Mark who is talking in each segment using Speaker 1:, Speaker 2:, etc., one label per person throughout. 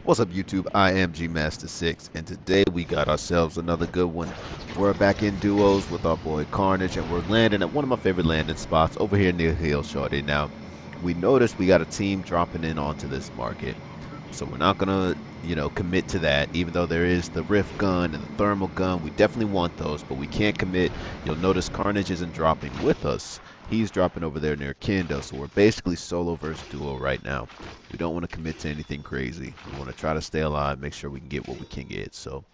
Speaker 1: What's up, YouTube? I am GmasterSix, and today we got ourselves another good one. We're back in duos with our boy Carnage, and we're landing at one of my favorite landing spots over here near Hill Shorty. Now, we noticed we got a team dropping in onto this market, so we're not gonna, commit to that. Even though there is the Rift gun and the thermal gun, we definitely want those, but we can't commit. You'll notice Carnage isn't dropping with us. He's dropping over there near Kendo, so we're basically solo versus duo right now. We don't want to commit to anything crazy. We want to try to stay alive, make sure we can get what we can get. So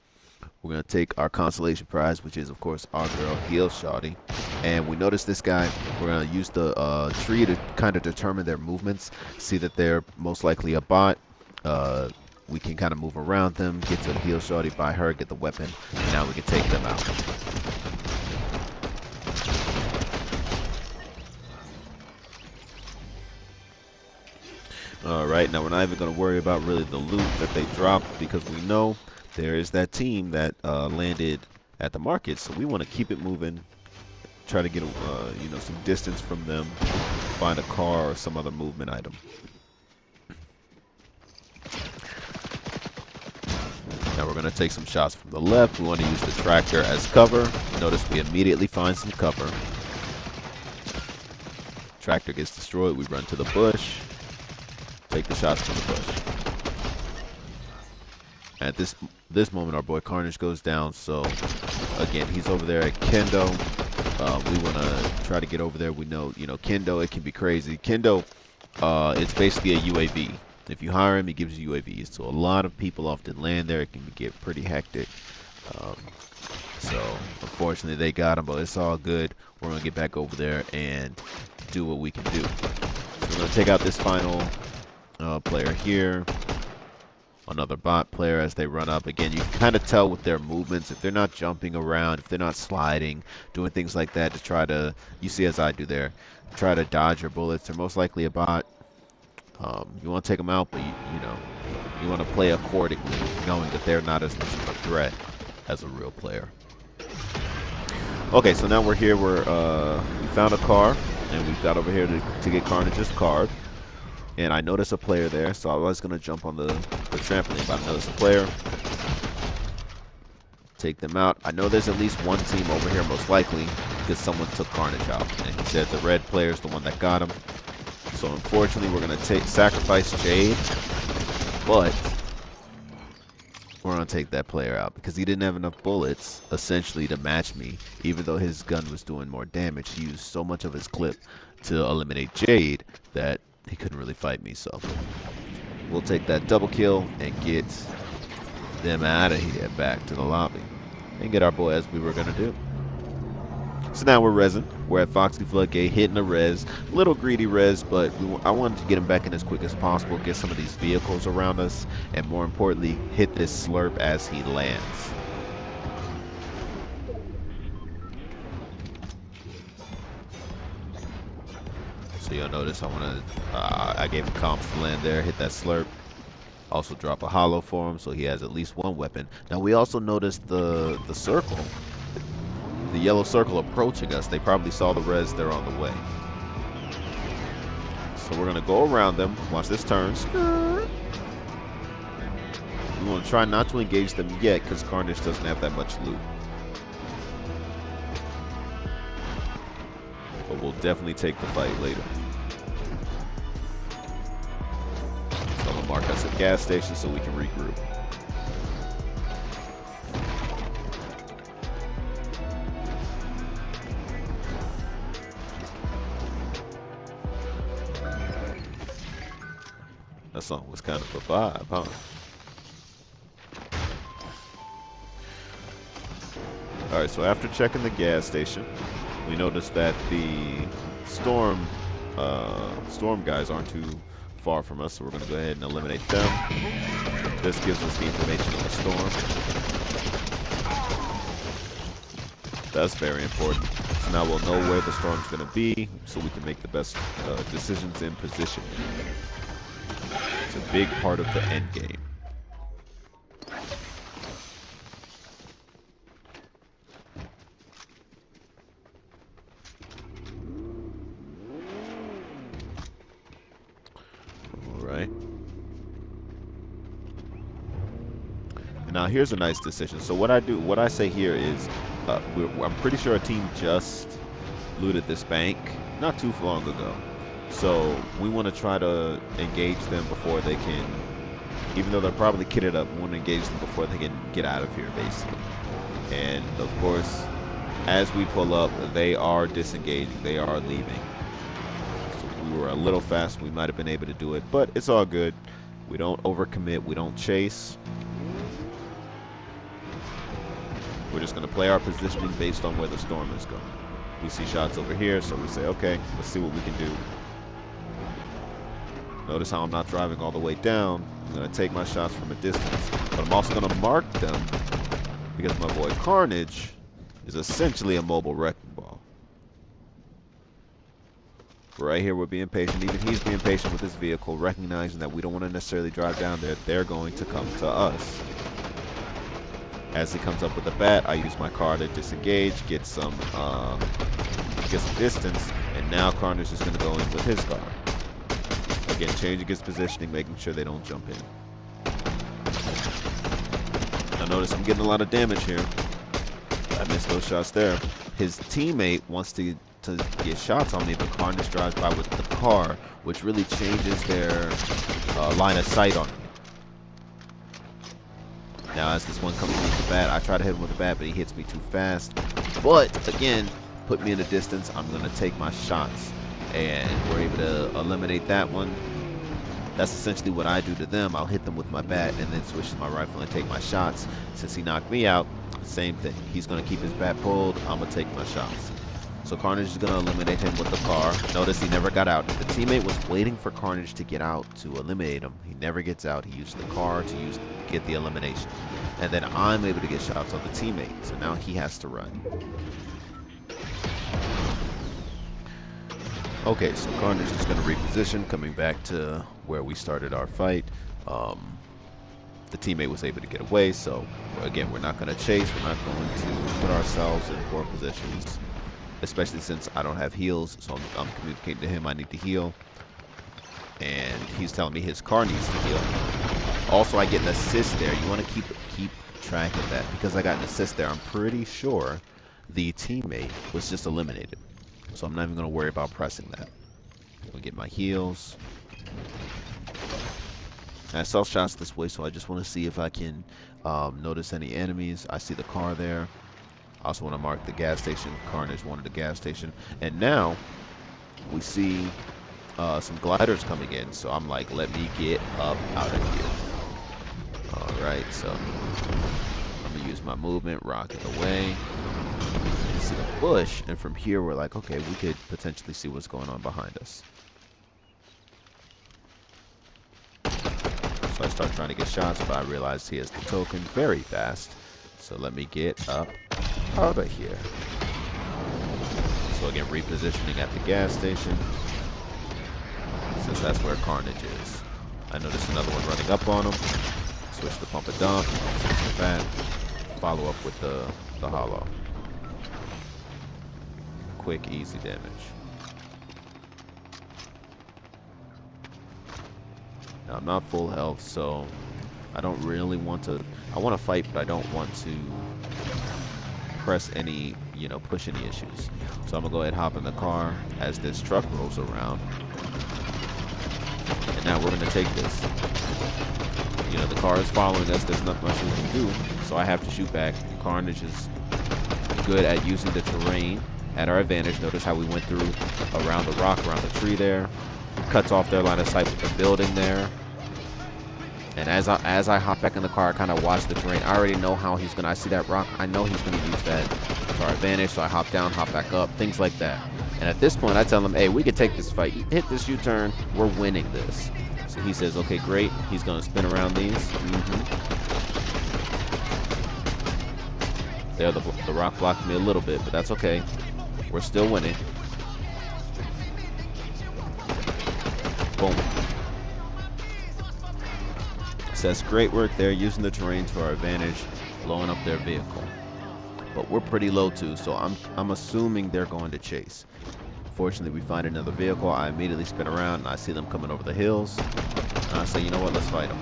Speaker 1: we're going to take our consolation prize, which is, of course, our girl, Heel Shawty. And we notice this guy, we're going to use the tree to kind of determine their movements, see that they're most likely a bot. We can kind of move around them, get to Heel Shawty, buy her, get the weapon, and now we can take them out. Alright, now we're not even going to worry about really the loot that they dropped because we know there is that team that landed at the market. So we want to keep it moving, try to get some distance from them, find a car or some other movement item. Now we're going to take some shots from the left. We want to use the tractor as cover. Notice we immediately find some cover. Tractor gets destroyed. We run to the bush. Take the shots from the bush. At this moment, our boy Carnage goes down. So again, he's over there at Kendo. We want to try to get over there. We know, Kendo, it can be crazy. Kendo, it's basically a UAV. If you hire him, he gives you UAVs. So a lot of people often land there. It can get pretty hectic. So unfortunately, they got him, but it's all good. We're gonna get back over there and do what we can do. So we're gonna take out this final player here. Another bot player as they run up. Again, you can kind of tell with their movements, if they're not jumping around, if they're not sliding, doing things like that to try to, you see as I do there, try to dodge your bullets. They're most likely a bot. You want to take them out, but you want to play accordingly, knowing that they're not as much of a threat as a real player. Okay, so now we're here. We found a car, and we've got over here to get Carnage's card. And I noticed a player there, so I was going to jump on the trampoline, but I noticed a player. Take them out. I know there's at least one team over here, most likely, because someone took Carnage out. And he said the red player is the one that got him. So unfortunately, we're going to sacrifice Jade, but we're going to take that player out because he didn't have enough bullets, essentially, to match me. Even though his gun was doing more damage, he used so much of his clip to eliminate Jade that he couldn't really fight me. So we'll take that double kill and get them out of here, back to the lobby, and get our boy as we were going to do. So now we're resin. We're at Foxy Floodgate, hitting a res. Little greedy res, but I wanted to get him back in as quick as possible, get some of these vehicles around us, and more importantly, hit this slurp as he lands. So you'll notice I gave him comps to land there, hit that slurp. Also drop a hollow for him, so he has at least one weapon. Now we also noticed the circle. The yellow circle approaching us. They probably saw the res, they're on the way. So we're going to go around them. Watch this turn. We want to try not to engage them yet because Carnage doesn't have that much loot. But we'll definitely take the fight later. So I'm going to mark us a gas station so we can regroup. That song was kind of a vibe, huh? Alright, so after checking the gas station, we noticed that the storm guys aren't too far from us, so we're going to go ahead and eliminate them. This gives us the information on the storm. That's very important. So now we'll know where the storm's going to be, so we can make the best decisions in position. It's a big part of the end game. All right. Now here's a nice decision. So what I say here is, I'm pretty sure a team just looted this bank not too long ago. So we want to try to engage them before they can, even though they're probably kitted up, we want to engage them before they can get out of here, basically. And of course, as we pull up, they are disengaging. They are leaving. So we were a little fast. We might have been able to do it, but it's all good. We don't overcommit. We don't chase. We're just going to play our positioning based on where the storm is going. We see shots over here, so we say, okay, let's see what we can do. Notice how I'm not driving all the way down. I'm going to take my shots from a distance, but I'm also going to mark them because my boy Carnage is essentially a mobile wrecking ball. Right here, we're being patient. Even he's being patient with his vehicle, recognizing that we don't want to necessarily drive down there. They're going to come to us. As he comes up with the bat, I use my car to disengage, get some distance, and now Carnage is going to go in with his car. Again, changing his positioning, making sure they don't jump in. Now notice I'm getting a lot of damage here. I missed those shots there. His teammate wants to get shots on me, but Carnage drives by with the car, which really changes their line of sight on me. Now as this one comes in with the bat, I try to hit him with the bat, but he hits me too fast. But again, put me in a distance. I'm going to take my shots, and we're able to eliminate that one. That's essentially what I do to them. I'll hit them with my bat and then switch to my rifle and take my shots. Since he knocked me out, same thing. He's going to keep his bat pulled. I'm going to take my shots. So Carnage is going to eliminate him with the car. Notice he never got out. The teammate was waiting for Carnage to get out to eliminate him. He never gets out. He used the car to get the elimination. And then I'm able to get shots on the teammate. So now he has to run. Okay, so Carnage is going to reposition, coming back to where we started our fight. The teammate was able to get away, so again, we're not going to chase. We're not going to put ourselves in poor positions, especially since I don't have heals, so I'm communicating to him I need to heal. And he's telling me his car needs to heal. Also, I get an assist there. You want to keep track of that, because I got an assist there. I'm pretty sure the teammate was just eliminated. So I'm not even going to worry about pressing that. I'll get my heals. I saw shots this way, so I just want to see if I can notice any enemies. I see the car there. I also want to mark the gas station. Carnage wanted the gas station. And now we see some gliders coming in. So I'm like, let me get up out of here. Alright, so I'm going to use my movement, rocket away. See the bush, and from here we're like, okay, we could potentially see what's going on behind us. So I start trying to get shots, but I realize he has the token very fast. So let me get up out of here. So again, repositioning at the gas station, since that's where Carnage is. I noticed another one running up on him. Switch to pump and dump, switch to bat, follow up with the hollow. Quick, easy damage. Now I'm not full health, so I don't really want to. I want to fight, but I don't want to press any, push any issues. So I'm gonna go ahead and hop in the car as this truck rolls around. And now we're gonna take this. The car is following us. There's not much we can do, so I have to shoot back. Carnage is good at using the terrain at our advantage. Notice how we went through around the rock, around the tree there. Cuts off their line of sight with the building there. And as I hop back in the car, I kind of watch the terrain. I already know how he's gonna. I see that rock. I know he's gonna use that to our advantage. So I hop down, hop back up, things like that. And at this point, I tell him, "Hey, we can take this fight. Hit this U-turn. We're winning this." So he says, "Okay, great." He's gonna spin around these. There, the rock blocked me a little bit, but that's okay. We're still winning. Boom. Says great work there, using the terrain to our advantage, blowing up their vehicle. But we're pretty low too, so I'm assuming they're going to chase. Fortunately, we find another vehicle. I immediately spin around and I see them coming over the hills. And I say, you know what? Let's fight them.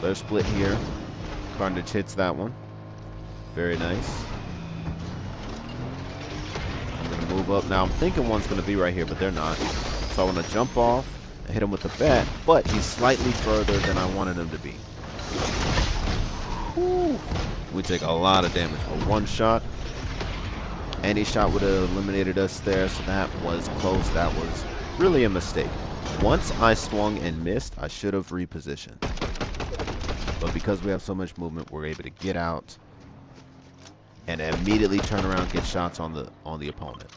Speaker 1: they're split here. Carnage hits that one. Very nice. I'm going to move up. Now, I'm thinking one's going to be right here, but they're not. So I want to jump off and hit him with the bat, but he's slightly further than I wanted him to be. Whew. We take a lot of damage for one shot. Any shot would have eliminated us there, so that was close. That was really a mistake. Once I swung and missed, I should have repositioned. But because we have so much movement, we're able to get out and immediately turn around and get shots on the opponent.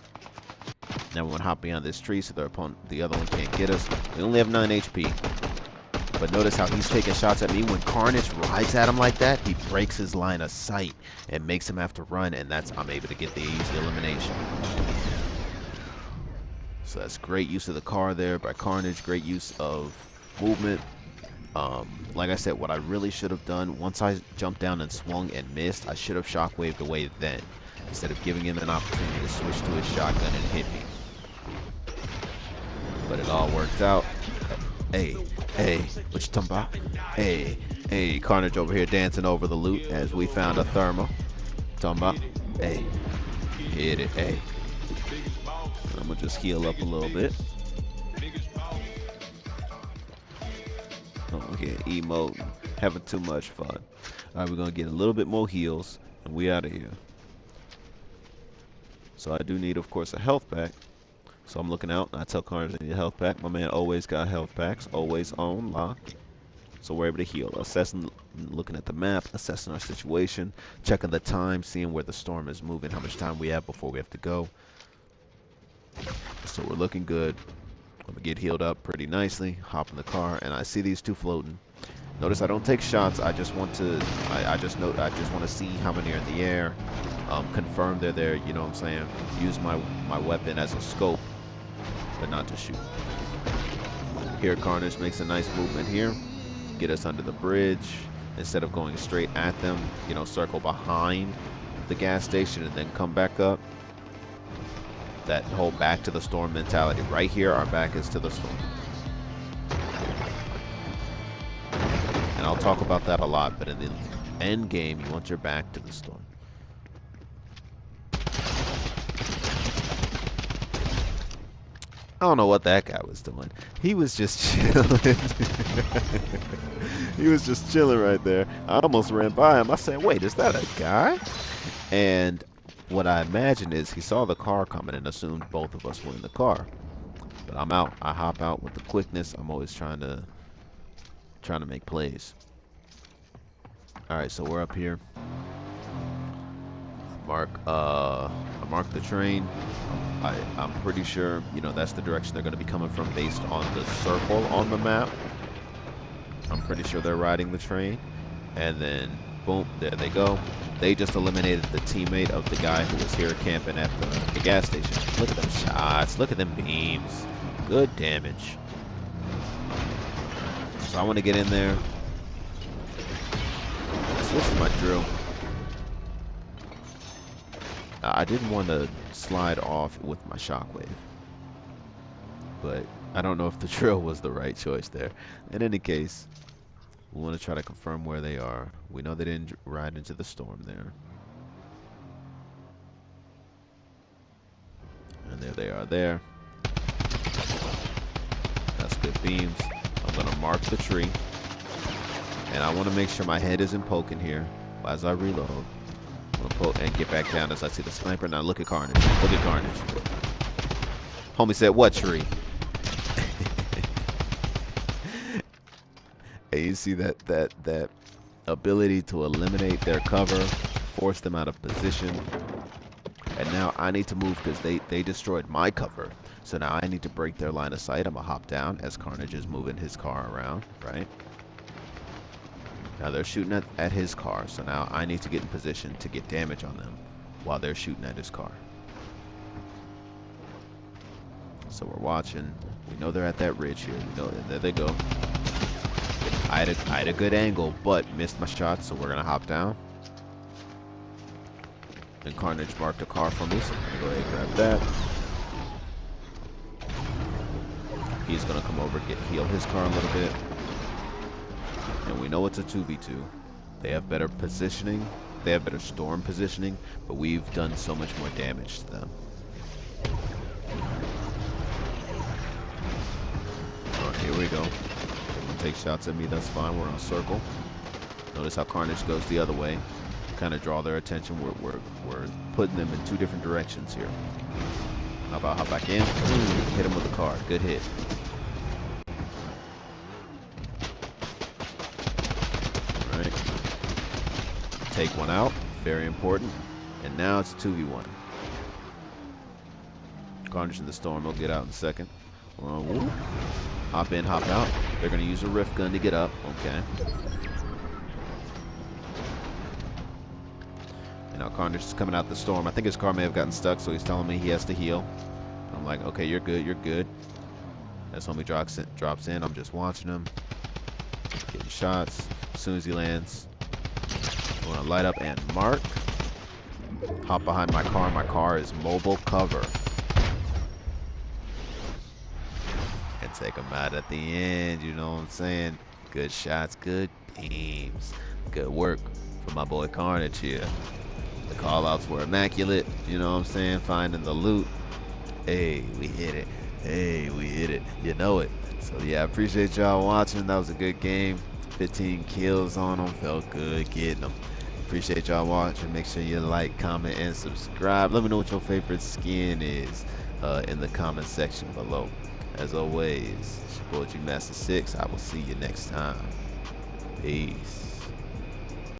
Speaker 1: Now we want to hop behind this tree so the other one can't get us. We only have 9 HP. But notice how he's taking shots at me. When Carnage rides at him like that, he breaks his line of sight and makes him have to run, and I'm able to get the easy elimination. So that's great use of the car there by Carnage. Great use of movement. Like I said, what I really should have done, once I jumped down and swung and missed, I should have shockwaved away then, instead of giving him an opportunity to switch to his shotgun and hit me. But it all worked out. Hey, what you talking about? Hey, Carnage over here dancing over the loot as we found a thermal. Talking about, hey, hit it, hey. I'm gonna just heal up a little bit. Okay, emote, having too much fun. All right, we're gonna get a little bit more heals, and we out of here. So I do need, of course, a health pack. So I'm looking out, and I tell Carnage I need a health pack. My man always got health packs, always on lock. So we're able to heal. Assessing, looking at the map, assessing our situation, checking the time, seeing where the storm is moving, how much time we have before we have to go. So we're looking good. I'm gonna get healed up pretty nicely. Hop in the car, and I see these two floating. Notice I don't take shots. I just want to. I just want to see how many are in the air. Confirm they're there. You know what I'm saying? Use my weapon as a scope, but not to shoot. Here, Carnage makes a nice movement here. Get us under the bridge instead of going straight at them. You know, circle behind the gas station and then come back up. That whole back to the storm mentality. Right here, our back is to the storm. And I'll talk about that a lot, but in the end game, you want your back to the storm. I don't know what that guy was doing. He was just chilling. He was just chilling right there. I almost ran by him. I said, wait, is that a guy? And what I imagine is he saw the car coming and assumed both of us were in the car. But I'm out. I hop out with the quickness. I'm always trying to make plays. All right, so we're up here. I mark the train. I'm pretty sure, you know, that's the direction they're going to be coming from based on the circle on the map. I'm pretty sure they're riding the train. And then, boom, there they go. They just eliminated the teammate of the guy who was here camping at the gas station. Look at them shots. Look at them beams. Good damage. So I want to get in there. Switch to my drill. I didn't want to slide off with my shockwave, but I don't know if the drill was the right choice there. In any case, we want to try to confirm where they are. We know they didn't ride into the storm there. And there they are there. That's good beams. I'm going to mark the tree. And I want to make sure my head isn't poking here as I reload. I'm going to poke and get back down as I see the sniper. Now look at Carnage. Look at Carnage. Homie said, what tree? And you see that ability to eliminate their cover, force them out of position. And now I need to move because they destroyed my cover. So now I need to break their line of sight. I'm going to hop down as Carnage is moving his car around, right? Now they're shooting at his car. So now I need to get in position to get damage on them while they're shooting at his car. So we're watching. We know they're at that ridge here. We know, there they go. I had a good angle, but missed my shot, so we're going to hop down. And Carnage marked a car for me, so I'm going to go ahead and grab that. He's going to come over, heal his car a little bit. And we know it's a 2v2. They have better positioning. They have better storm positioning, but we've done so much more damage to them. Alright, here we go. Everyone take shots at me, that's fine. We're on circle. Notice how Carnage goes the other way. Kind of draw their attention. We're putting them in two different directions here. How about hop back in? Hit him with a card. Good hit. Alright. Take one out. Very important. And now it's 2v1. Carnage in the storm. He'll get out in a second. Hop in, hop out. They're going to use a rift gun to get up. Okay. And now Carnage is coming out the storm. I think his car may have gotten stuck, so he's telling me he has to heal. I'm like, okay, you're good, you're good. As homie drops in, I'm just watching him. Getting shots. As soon as he lands, I'm going to light up and mark. Hop behind my car. My car is mobile cover. And take him out at the end, you know what I'm saying? Good shots, good beams. Good work from my boy Carnage here. The call-outs were immaculate, you know what I'm saying? Finding the loot. Hey, we hit it. Hey, we hit it. You know it. So yeah, I appreciate y'all watching. That was a good game. 15 kills on them. Felt good getting them. Appreciate y'all watching. Make sure you like, comment, and subscribe. Let me know what your favorite skin is in the comment section below. As always, it's your boy GmasterSix. I will see you next time. Peace.